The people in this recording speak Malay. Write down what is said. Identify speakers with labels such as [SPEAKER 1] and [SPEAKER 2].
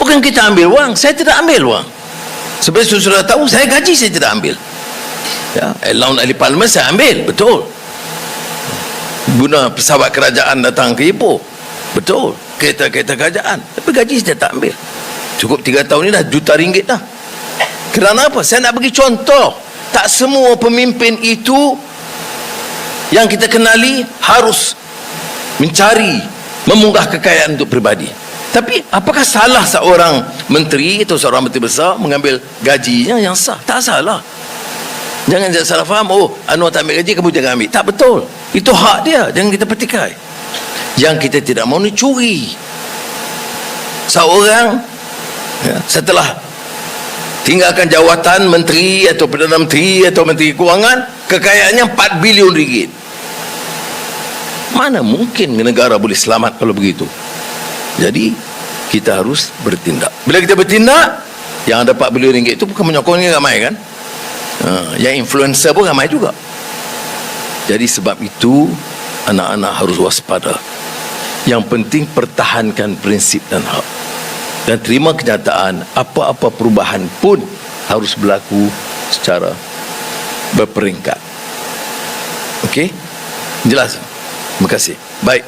[SPEAKER 1] Bukan kita ambil wang, saya tidak ambil wang. Sebenarnya sudah tahu, saya gaji saya tidak ambil. Ya, allowance ahli parlimen saya ambil, betul. Guna pesawat kerajaan datang ke Ipoh, betul. Kereta-kereta kerajaan, tapi gaji saya tak ambil. Cukup 3 tahun ni dah juta ringgit dah. Kerana apa? Saya nak bagi contoh. Tak semua pemimpin itu yang kita kenali harus mencari, memunggah kekayaan untuk peribadi. Tapi apakah salah seorang menteri atau seorang menteri besar mengambil gajinya yang sah? Tak salah. Jangan salah faham, oh Anwar tak ambil gaji, kamu jangan ambil. Tak betul. Itu hak dia, jangan kita petikai. Yang kita tidak mahu ni curi. Seorang setelah tinggalkan jawatan menteri atau perdana menteri atau menteri kewangan, kekayaannya 4 bilion ringgit. Mana mungkin negara boleh selamat kalau begitu? Jadi kita harus bertindak. Bila kita bertindak, yang ada 4 bilion ringgit itu bukan menyokongnya ramai kan? Yang influencer pun ramai juga. Jadi sebab itu anak-anak harus waspada. Yang penting pertahankan prinsip dan hak, dan terima kenyataan apa-apa perubahan pun harus berlaku secara berperingkat. Okey? Jelas? Terima kasih. Baik.